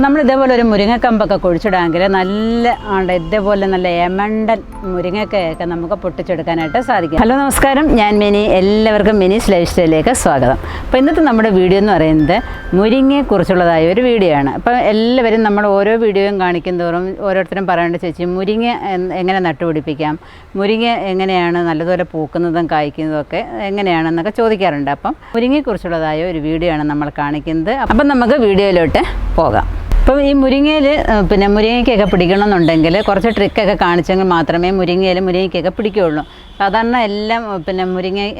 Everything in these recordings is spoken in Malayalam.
നമ്മൾ ഇതേപോലെ ഒരു മുരിങ്ങക്കമ്പൊക്കെ കുഴിച്ചിടാമെങ്കിൽ നല്ല ഇതേപോലെ നല്ല എമണ്ടൻ മുരിങ്ങക്കയൊക്കെ നമുക്ക് പൊട്ടിച്ചെടുക്കാനായിട്ട് സാധിക്കും. ഹലോ നമസ്കാരം, ഞാൻ മിനി. എല്ലാവർക്കും മിനീസ് ലൈഫ് സ്റ്റൈലിലേക്ക് സ്വാഗതം. അപ്പോൾ ഇന്നത്തെ നമ്മുടെ വീഡിയോ എന്ന് പറയുന്നത് മുരിങ്ങയെക്കുറിച്ചുള്ളതായ ഒരു വീഡിയോ ആണ്. അപ്പോൾ എല്ലാവരും നമ്മൾ ഓരോ വീഡിയോയും കാണിക്കും തോറും ഓരോരുത്തരും പറയേണ്ട ചേച്ചി മുരിങ്ങ എങ്ങനെ നട്ടുപിടിപ്പിക്കാം, മുരിങ്ങ എങ്ങനെയാണ് നല്ലതുപോലെ പൂക്കുന്നതും കായ്ക്കുന്നതും ഒക്കെ എങ്ങനെയാണെന്നൊക്കെ ചോദിക്കാറുണ്ട്. അപ്പം മുരിങ്ങയെക്കുറിച്ചുള്ളതായ ഒരു വീഡിയോ ആണ് നമ്മൾ കാണിക്കുന്നത്. അപ്പം നമുക്ക് വീഡിയോയിലോട്ട് പോകാം. അപ്പം ഈ മുരിങ്ങയിൽ മുരിങ്ങയ്ക്കൊക്കെ പിടിക്കണമെന്നുണ്ടെങ്കിൽ കുറച്ച് ട്രിക്കൊക്കെ കാണിച്ചെങ്കിൽ മാത്രമേ മുരിങ്ങയ്ക്കൊക്കെ പിടിക്കുകയുള്ളൂ. സാധാരണ എല്ലാം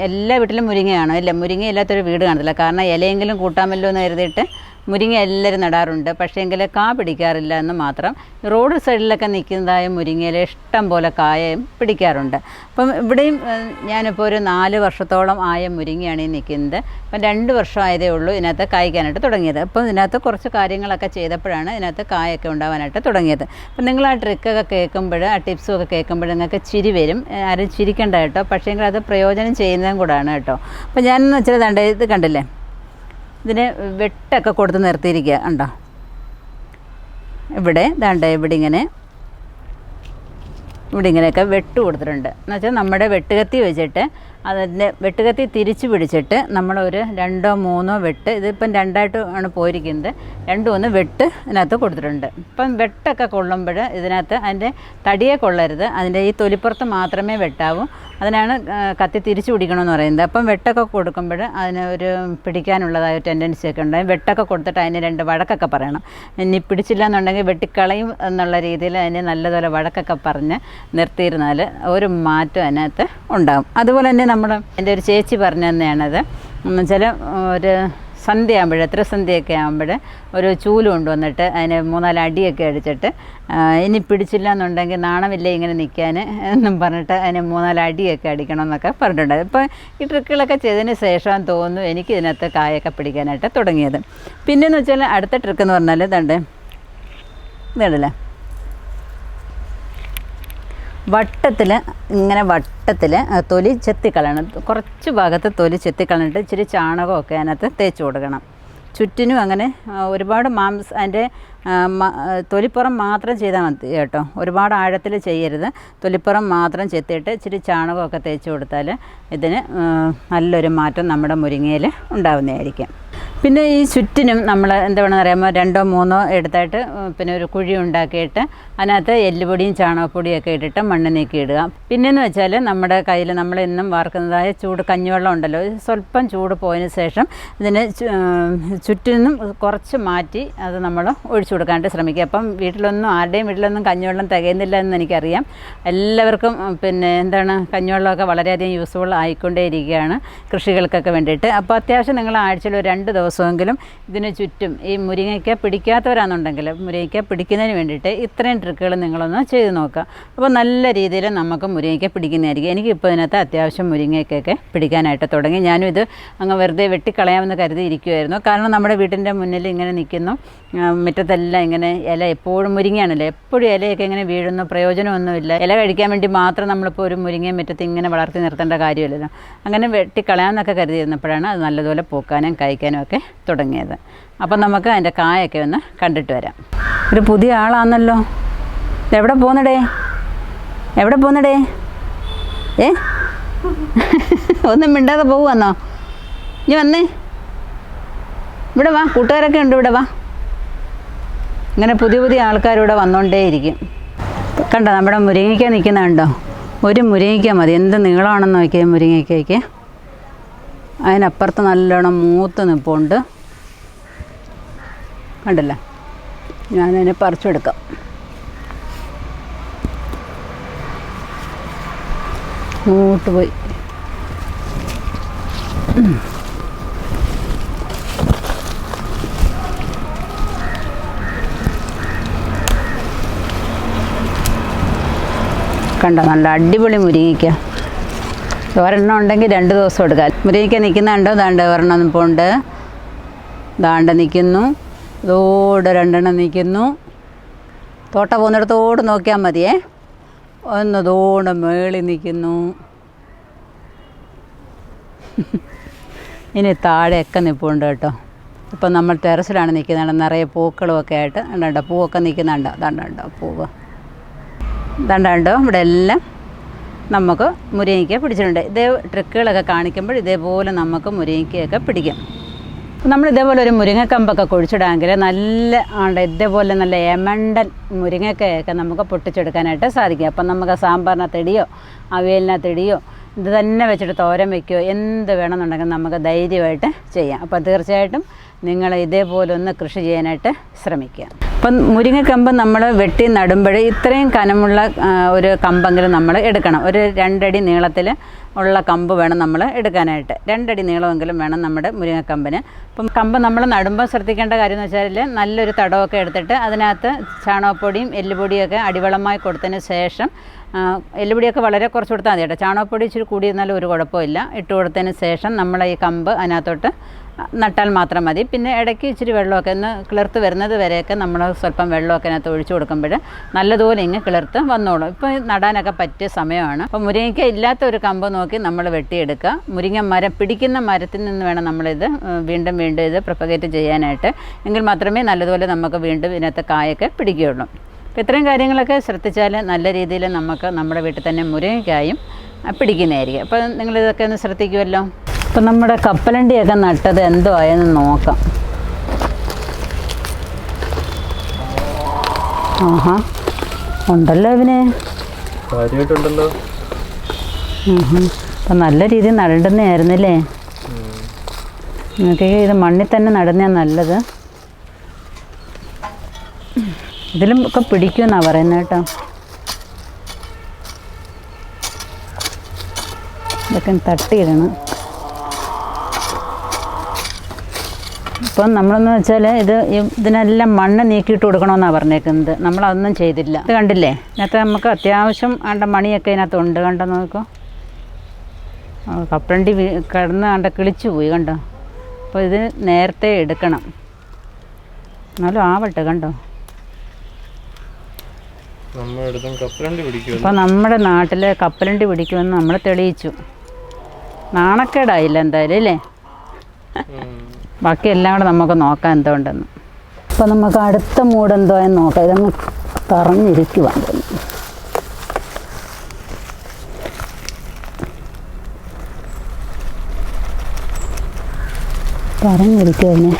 എല്ലാ വീട്ടിലും മുരിങ്ങയാണോ? ഇല്ല, മുരിങ്ങ ഇല്ലാത്തൊരു വീട് കാണത്തില്ല. കാരണം ഇലയെങ്കിലും കൂട്ടാമല്ലോ എന്ന് കരുതിയിട്ട് മുരിങ്ങ എല്ലാവരും നടാറുണ്ട്. പക്ഷേങ്കിൽ കാ പിടിക്കാറില്ല എന്ന് മാത്രം. റോഡ് സൈഡിലൊക്കെ നിൽക്കുന്നതായ മുരിങ്ങയിൽ ഇഷ്ടം പോലെ കായയും പിടിക്കാറുണ്ട്. അപ്പം ഇവിടെയും ഞാനിപ്പോൾ ഒരു 4 വർഷത്തോളം ആയ മുരിങ്ങയാണ് ഈ നിൽക്കുന്നത്. അപ്പം 2 വർഷമായതേ ഉള്ളൂ ഇതിനകത്ത് കായ്ക്കാനായിട്ട് തുടങ്ങിയത്. അപ്പം ഇതിനകത്ത് കുറച്ച് കാര്യങ്ങളൊക്കെ ചെയ്തപ്പോഴാണ് ഇതിനകത്ത് കായൊക്കെ ഉണ്ടാവാനായിട്ട് തുടങ്ങിയത്. അപ്പം നിങ്ങൾ ആ ട്രിക്കൊക്കെ കേൾക്കുമ്പോൾ, ആ ടിപ്സും ഒക്കെ കേൾക്കുമ്പോൾ നിങ്ങൾക്ക് ചിരി വരും. ആരും ചിരിക്കേണ്ട കേട്ടോ, പക്ഷേങ്കിൽ അത് പ്രയോജനം ചെയ്യുന്നതും കൂടാണ് കേട്ടോ. അപ്പം ഞാനെന്ന് വെച്ചാൽ ഇത് കണ്ടില്ലേ, ഇതിന് വെട്ടൊക്കെ കൊടുത്ത് നിർത്തിയിരിക്കുക ഉണ്ടോ. ഇവിടെ ഇങ്ങനെയൊക്കെ വെട്ട് കൊടുത്തിട്ടുണ്ട്. എന്ന് വെച്ചാൽ നമ്മുടെ വെട്ടുകത്തി വെച്ചിട്ട് അതിൻ്റെ വെട്ടുകത്തി തിരിച്ച് പിടിച്ചിട്ട് നമ്മളൊരു 2-3 വെട്ട്, ഇതിപ്പം 2ആയിട്ട് ആണ് പോയിരിക്കുന്നത്, 2-3 വെട്ട് ഇതിനകത്ത് കൊടുത്തിട്ടുണ്ട്. ഇപ്പം വെട്ടൊക്കെ കൊള്ളുമ്പോൾ ഇതിനകത്ത് അതിൻ്റെ തടിയെ കൊള്ളരുത്, അതിൻ്റെ ഈ തൊലിപ്പുറത്ത് മാത്രമേ വെട്ടാവൂ. അതിനാണ് കത്തി തിരിച്ചു പിടിക്കണമെന്ന് പറയുന്നത്. അപ്പം വെട്ടൊക്കെ കൊടുക്കുമ്പോൾ അതിന് ഒരു പിടിക്കാനുള്ളതായ ടെൻഡൻസി ഒക്കെ ഉണ്ടായി. വെട്ടൊക്കെ കൊടുത്തിട്ട് അതിന് 2 വഴക്കൊക്കെ പറയണം. ഇനി പിടിച്ചില്ല എന്നുണ്ടെങ്കിൽ വെട്ടിക്കളയും എന്നുള്ള രീതിയിൽ അതിന് നല്ലതുപോലെ വഴക്കൊക്കെ പറഞ്ഞ് നിർത്തിയിരുന്നാൽ ഒരു മാറ്റം അതിനകത്ത് ഉണ്ടാകും. അതുപോലെ തന്നെ എൻ്റെ ഒരു ചേച്ചി പറഞ്ഞു തന്നെയാണത്. എന്നുവെച്ചാൽ ഒരു സന്ധ്യയാകുമ്പോൾ, എത്ര സന്ധ്യയൊക്കെ ആകുമ്പോൾ ഒരു ചൂല് കൊണ്ടുവന്നിട്ട് അതിന് 3-4 അടിയൊക്കെ അടിച്ചിട്ട് ഇനി പിടിച്ചില്ല എന്നുണ്ടെങ്കിൽ നാണമില്ലേ ഇങ്ങനെ നിൽക്കാൻ എന്നും പറഞ്ഞിട്ട് അതിന് 3-4 അടിയൊക്കെ അടിക്കണമെന്നൊക്കെ പറഞ്ഞിട്ടുണ്ട്. ഇപ്പോൾ ഈ ട്രിക്കുകളൊക്കെ ചെയ്തതിന് ശേഷം തോന്നുന്നു എനിക്ക് ഇതിനകത്ത് കായൊക്കെ പിടിക്കാനായിട്ട് തുടങ്ങിയത്. പിന്നെയെന്ന് വെച്ചാൽ അടുത്ത ട്രിക്ക് എന്ന് പറഞ്ഞാൽ ഇതല്ലേ, വട്ടത്തിൽ തൊലി ചെത്തിക്കളയണം. കുറച്ച് ഭാഗത്ത് തൊലി ചെത്തിക്കളഞ്ഞിട്ട് ഇച്ചിരി ചാണകമൊക്കെ അതിനകത്ത് തേച്ച് കൊടുക്കണം. ചുറ്റിനും അങ്ങനെ ഒരുപാട് അതിൻ്റെ തൊലിപ്പുറം മാത്രം ചെയ്താൽ മതി കേട്ടോ. ഒരുപാട് ആഴത്തിൽ ചെയ്യരുത്. തൊലിപ്പുറം മാത്രം ചെത്തിയിട്ട് ഇച്ചിരി ചാണകമൊക്കെ തേച്ച് കൊടുത്താൽ ഇതിന് നല്ലൊരു മാറ്റം നമ്മുടെ മുരിങ്ങയിൽ ഉണ്ടാവുന്നതായിരിക്കും. പിന്നെ ഈ ചുറ്റിനും നമ്മൾ എന്താ വേണമെന്ന് അറിയാമോ, 2-3 എടുത്തായിട്ട് ഒരു കുഴി ഉണ്ടാക്കിയിട്ട് അതിനകത്ത് എല്ലുപൊടിയും ചാണകപ്പൊടിയും ഒക്കെ ഇട്ടിട്ട് മണ്ണ് നീക്കി ഇടുക. പിന്നെയെന്ന് വെച്ചാൽ നമ്മുടെ കയ്യിൽ നമ്മളെന്നും വാർക്കുന്നതായ കഞ്ഞിവെള്ളം ഉണ്ടല്ലോ, സ്വല്പം ചൂട് പോയതിന് ശേഷം ഇതിന് ചുറ്റിനും കുറച്ച് മാറ്റി അത് നമ്മൾ ഒഴിച്ചു കൊടുക്കാനായിട്ട് ശ്രമിക്കുക. അപ്പം ആരുടെയും വീട്ടിലൊന്നും കഞ്ഞിവെള്ളം തികയുന്നില്ല എന്ന് എനിക്കറിയാം. എല്ലാവർക്കും കഞ്ഞിവെള്ളമൊക്കെ വളരെയധികം യൂസ്ഫുൾ ആയിക്കൊണ്ടേയിരിക്കുകയാണ് കൃഷികൾക്കൊക്കെ വേണ്ടിയിട്ട്. അപ്പോൾ അത്യാവശ്യം നിങ്ങൾ ആഴ്ചയിൽ ഒരു 2 ദിവസമെങ്കിലും ഇതിന് ചുറ്റും ഈ മുരിങ്ങയ്ക്ക പിടിക്കാത്തവരാണെന്നുണ്ടെങ്കിൽ മുരിങ്ങയ്ക്ക പിടിക്കുന്നതിന് വേണ്ടിയിട്ട് ഇത്രയും ട്രിക്കുകൾ നിങ്ങളൊന്ന് ചെയ്ത് നോക്കുക. അപ്പോൾ നല്ല രീതിയിൽ നമുക്ക് മുരിങ്ങയ്ക്ക പിടിക്കുന്നതായിരിക്കും. എനിക്കിപ്പോൾ ഇതിനകത്ത് അത്യാവശ്യം മുരിങ്ങയ്ക്കൊക്കെ പിടിക്കാനായിട്ട് തുടങ്ങി. ഞാനും ഇത് അങ്ങ് വെറുതെ വെട്ടിക്കളയാമെന്ന് കരുതിയിരിക്കുമായിരുന്നു. കാരണം നമ്മുടെ വീട്ടിൻ്റെ മുന്നിൽ ഇങ്ങനെ നിൽക്കുന്നു, മുറ്റത്തെല്ലാം ഇങ്ങനെ ഇല, എപ്പോഴും മുരിങ്ങയാണല്ലോ, എപ്പോഴും ഇലയൊക്കെ ഇങ്ങനെ വീഴുന്നു, പ്രയോജനമൊന്നുമില്ല. ഇല കഴിക്കാൻ വേണ്ടി മാത്രം നമ്മളിപ്പോൾ ഒരു മുരിങ്ങയും മുറ്റത്ത് ഇങ്ങനെ വളർത്തി നിർത്തേണ്ട കാര്യമില്ലല്ലോ. അങ്ങനെ വെട്ടിക്കളയാമെന്നൊക്കെ കരുതിയിരുന്നപ്പോഴാണ് അത് നല്ലതുപോലെ പൂക്കാനും കായ്ക്കാനും ഒക്കെ തുടങ്ങിയത്. അപ്പം നമുക്ക് അതിൻ്റെ കായൊക്കെ ഒന്ന് കണ്ടിട്ട് വരാം. ഒരു പുതിയ ആളാണല്ലോ. എവിടെ പോകുന്നടേ ഒന്നും മിണ്ടാതെ പോകുവന്നോ? ഇനി വന്നേ, ഇവിടെ വാ, കൂട്ടുകാരൊക്കെ ഉണ്ട്, ഇവിടെ വാ. ഇങ്ങനെ പുതിയ ആൾക്കാരിവിടെ വന്നുകൊണ്ടേയിരിക്കും. കണ്ടോ നമ്മുടെ മുരിങ്ങയ്ക്ക നിൽക്കുന്നുണ്ടോ? ഒരു മുരിങ്ങയ്ക്ക മതി. എന്ത് നീളമാണെന്ന് നോക്കിയാൽ മുരിങ്ങയ്ക്കയ്ക്ക്. അതിനപ്പുറത്ത് നല്ലോണം മൂത്ത് നിൽപ്പുണ്ട്, കണ്ടില്ല. ഞാനതിനെ പറിച്ചെടുക്കാം. മൂട്ട് പോയി. കണ്ടോ നല്ല അടിപൊളി മുരിങ്ങയ്ക്ക. ഒരെണ്ണം ഉണ്ടെങ്കിൽ 2 ദിവസം എടുക്കാം. മുരിങ്ങയ്ക്ക നിൽക്കുന്നുണ്ടോ? ഒരെണ്ണം നിൽപ്പുണ്ട്, നിൽക്കുന്നു. ഇതോടെ 2 എണ്ണം നിൽക്കുന്നു. തോട്ട പോകുന്നിടത്തോട് നോക്കിയാൽ മതിയേ. ഒന്നതോടെ മേളിൽ നിൽക്കുന്നു. ഇനി താഴെയൊക്കെ നിൽപ്പുണ്ട് കേട്ടോ. ഇപ്പം നമ്മൾ ടെറസിലാണ് നിൽക്കുന്നുണ്ട്, നിറയെ പൂക്കളും ഒക്കെ ആയിട്ട് ഉണ്ടോ, പൂവൊക്കെ നിൽക്കുന്നുണ്ടോ, ദണ്ടോ പൂവ് ദണ്ടോ. ഇവിടെ എല്ലാം നമുക്ക് മുരിങ്ങയ്ക്ക പിടിച്ചിട്ടുണ്ട്. ഇതേ ട്രിക്കുകളൊക്കെ കാണിക്കുമ്പോൾ ഇതേപോലെ നമുക്ക് മുരിങ്ങയ്ക്കയൊക്കെ പിടിക്കും. നമ്മൾ ഇതേപോലെ ഒരു മുരിങ്ങക്കമ്പൊക്കെ കുഴിച്ചിടാമെങ്കിൽ നല്ല ഇതേപോലെ നല്ല എമണ്ടൻ മുരിങ്ങക്കയൊക്കെ നമുക്ക് പൊട്ടിച്ചെടുക്കാനായിട്ട് സാധിക്കും. അപ്പം നമുക്ക് സാമ്പാറിനകത്തിടിയോ അവിയലിനകത്തിടിയോ ഇത് തന്നെ വെച്ചിട്ട് തോരൻ വയ്ക്കുകയോ എന്ത് വേണമെന്നുണ്ടെങ്കിൽ നമുക്ക് ധൈര്യമായിട്ട് ചെയ്യാം. അപ്പോൾ തീർച്ചയായിട്ടും നിങ്ങൾ ഇതേപോലെ ഒന്ന് കൃഷി ചെയ്യാനായിട്ട് ശ്രമിക്കുക. അപ്പം മുരിങ്ങക്കമ്പ് നമ്മൾ വെട്ടി നടുമ്പോൾ ഇത്രയും കനമുള്ള ഒരു കമ്പെങ്കിലും നമ്മൾ എടുക്കണം. ഒരു 2 അടി നീളത്തിൽ ഉള്ള കമ്പ് വേണം നമ്മൾ എടുക്കാനായിട്ട്. 2 അടി നീളമെങ്കിലും വേണം നമ്മുടെ മുരിങ്ങക്കമ്പിന്. അപ്പം കമ്പ് നമ്മൾ നടുമ്പോൾ ശ്രദ്ധിക്കേണ്ട കാര്യം എന്ന് വെച്ചാൽ നല്ലൊരു തടമൊക്കെ എടുത്തിട്ട് അതിനകത്ത് ചാണകപ്പൊടിയും എല്ലുപൊടിയൊക്കെ അടിവളമായി കൊടുത്തതിന് ശേഷം, എല്ലുപൊടിയൊക്കെ വളരെ കുറച്ച് കൊടുത്താൽ മതി കേട്ടോ. ചാണകപ്പൊടി ഇച്ചിരി കൂടിയിരുന്നാലും ഒരു കുഴപ്പമില്ല. ഇട്ട് കൊടുത്തതിന് ശേഷം നമ്മൾ ഈ കമ്പ് അതിനകത്തോട്ട് നട്ടാൽ മാത്രം മതി. പിന്നെ ഇടയ്ക്ക് ഇച്ചിരി വെള്ളമൊക്കെ ഒന്ന് കിളിർത്ത് വരുന്നത് വരെയൊക്കെ നമ്മൾ സ്വല്പം വെള്ളമൊക്കെ അതിനകത്ത് ഒഴിച്ചു കൊടുക്കുമ്പോൾ നല്ലതുപോലെ ഇങ്ങ് കിളിർത്ത് വന്നോളും. ഇപ്പോൾ നടാനൊക്കെ പറ്റിയ സമയമാണ്. അപ്പോൾ മുരിങ്ങയ്ക്ക ഇല്ലാത്ത ഒരു കമ്പ് നോക്കി നമ്മൾ വെട്ടിയെടുക്കുക. മുരിങ്ങ മരം പിടിക്കുന്ന മരത്തിൽ നിന്ന് വേണം നമ്മളിത് വീണ്ടും ഇത് പ്രൊപ്പഗേറ്റ് ചെയ്യാനായിട്ട്. എങ്കിൽ മാത്രമേ നല്ലതുപോലെ നമുക്ക് വീണ്ടും ഇതിനകത്ത് കായൊക്കെ പിടിക്കുകയുള്ളൂ. അപ്പോൾ ഇത്രയും കാര്യങ്ങളൊക്കെ ശ്രദ്ധിച്ചാൽ നല്ല രീതിയിൽ നമുക്ക് നമ്മുടെ വീട്ടിൽ തന്നെ മുരിങ്ങയ്ക്കായും പിടിക്കുന്നതായിരിക്കും. അപ്പോൾ നിങ്ങളിതൊക്കെ ഒന്ന് ശ്രദ്ധിക്കുമല്ലോ. അപ്പം നമ്മുടെ കപ്പലണ്ടിയൊക്കെ നട്ടത് എന്തോ ആയെന്ന് നോക്കാം. ആഹാ, ഉണ്ടല്ലോ ഇവന് കാര്യമായിട്ടുണ്ടല്ലോ. അപ്പം നല്ല രീതിയിൽ നടണ്ടുന്നതായിരുന്നല്ലേ. നിങ്ങൾക്ക് ഇത് മണ്ണിൽ തന്നെ നടുന്നതാണ് നല്ലത്. ഇതിലും ഒക്കെ പിടിക്കുമെന്നാണ് പറയുന്നത് കേട്ടോ. ഇതൊക്കെ തട്ടിയിടണം. ഇപ്പം നമ്മളെന്ന് വെച്ചാൽ ഇതിനെല്ലാം മണ്ണ് നീക്കിയിട്ട് കൊടുക്കണമെന്നാണ് പറഞ്ഞേക്കുന്നത്. നമ്മളതൊന്നും ചെയ്തില്ല. ഇത് കണ്ടില്ലേ, ഇതിനകത്ത് നമുക്ക് അത്യാവശ്യം മണിയൊക്കെ ഇതിനകത്തുണ്ട്. കണ്ടോ നോക്കൂ, കപ്പലണ്ടി കിടന്ന് കിളിച്ചു പോയി കണ്ടോ. അപ്പോൾ ഇത് നേരത്തെ എടുക്കണം, എന്നാലും ആവട്ടെ. കണ്ടോ, അപ്പം നമ്മുടെ നാട്ടിൽ കപ്പലണ്ടി പിടിക്കുമെന്ന് നമ്മൾ തെളിയിച്ചു. നാണക്കേടായില്ല എന്തായാലും അല്ലേ. ബാക്കി എല്ലാം കൂടെ നമുക്ക് നോക്കാം എന്തുകൊണ്ടെന്ന്. അപ്പോൾ നമുക്ക് അടുത്ത മൂഡ് എന്തോ എന്ന് നോക്കാം. ഇതങ്ങ് പറഞ്ഞിരിക്കുക, പറഞ്ഞിരിക്കുവന്നെ.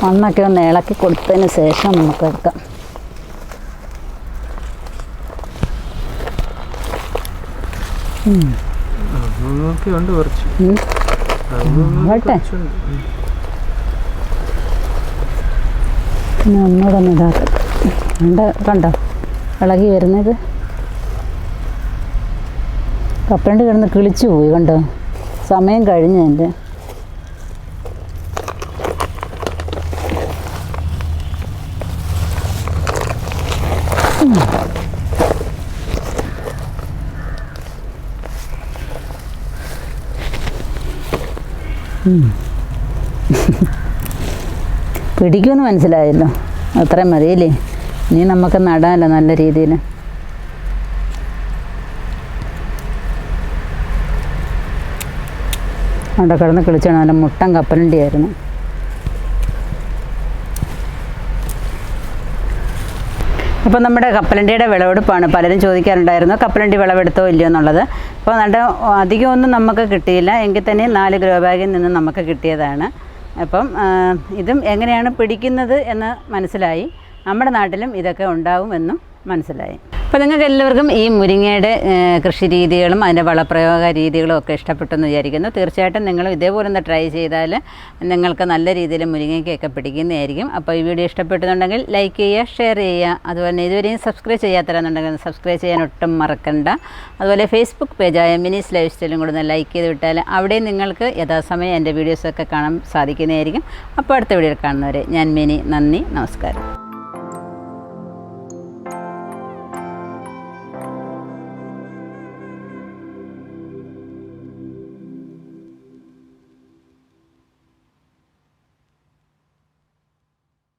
മണ്ണൊക്കെ ഒന്ന് ഇളക്കി കൊടുത്തതിന് ശേഷം നമുക്ക് എടുക്കാം. പിന്നെ ഒന്നുകൂടെ ഒന്ന് ഇതാക്കാം. കണ്ടോ ഇളകി വരുന്നത്. കപ്പലണ്ടി കിടന്ന് കിളിച്ചു പോയി കണ്ടോ, സമയം കഴിഞ്ഞു എൻ്റെ. പിടിക്കുമെന്ന് മനസ്സിലായല്ലോ, അത്രയും മതിയല്ലേ. ഇനി നമുക്ക് നടാമല്ലോ നല്ല രീതിയിൽ. അവിടെ കിടന്ന് കിളിച്ചാണ്, നല്ല മുട്ടൻ കപ്പലണ്ടിയായിരുന്നു. അപ്പോൾ നമ്മുടെ കപ്പലണ്ടിയുടെ വിളവെടുപ്പാണ്. പലരും ചോദിക്കാറുണ്ടായിരുന്നു കപ്പലണ്ടി വിളവെടുത്തോ ഇല്ലയോ എന്നുള്ളത്. അപ്പോൾ അധികമൊന്നും നമുക്ക് കിട്ടിയില്ല, എങ്കിൽ തന്നെ 4 ഗ്രോ ബാഗിൽ നിന്ന് നമുക്ക് കിട്ടിയതാണ്. അപ്പം ഇതും എങ്ങനെയാണ് പിടിക്കുന്നത് എന്ന് മനസ്സിലായി. നമ്മുടെ നാട്ടിലും ഇതൊക്കെ ഉണ്ടാവുമെന്നും മനസ്സിലായി. അപ്പോൾ നിങ്ങൾക്ക് എല്ലാവർക്കും ഈ മുരിങ്ങയുടെ കൃഷി രീതികളും അതിൻ്റെ വളപ്രയോഗ രീതികളും ഒക്കെ ഇഷ്ടപ്പെട്ടെന്ന് വിചാരിക്കുന്നു. തീർച്ചയായിട്ടും നിങ്ങൾ ഇതേപോലെ ഒന്ന് ട്രൈ ചെയ്താൽ നിങ്ങൾക്ക് നല്ല രീതിയിൽ മുരിങ്ങയ്ക്കൊക്കെ പിടിക്കുന്നതായിരിക്കും. അപ്പോൾ ഈ വീഡിയോ ഇഷ്ടപ്പെട്ടെന്നുണ്ടെങ്കിൽ ലൈക്ക് ചെയ്യുക, ഷെയർ ചെയ്യുക. അതുപോലെ ഇതുവരെയും സബ്സ്ക്രൈബ് ചെയ്യാത്തവരെന്നുണ്ടെങ്കിൽ സബ്സ്ക്രൈബ് ചെയ്യാൻ ഒട്ടും മറക്കണ്ട. അതുപോലെ ഫേസ്ബുക്ക് പേജായ മിനീസ് ലൈഫ് സ്റ്റൈലും കൂടെ ഒന്ന് ലൈക്ക് ചെയ്ത് വിട്ടാൽ അവിടെ നിങ്ങൾക്ക് യഥാസമയം എൻ്റെ വീഡിയോസൊക്കെ കാണാൻ സാധിക്കുന്നതായിരിക്കും. അപ്പോൾ അടുത്ത വീഡിയോയിൽ കാണുന്നവരെ ഞാൻ മിനി, നന്ദി, നമസ്കാരം.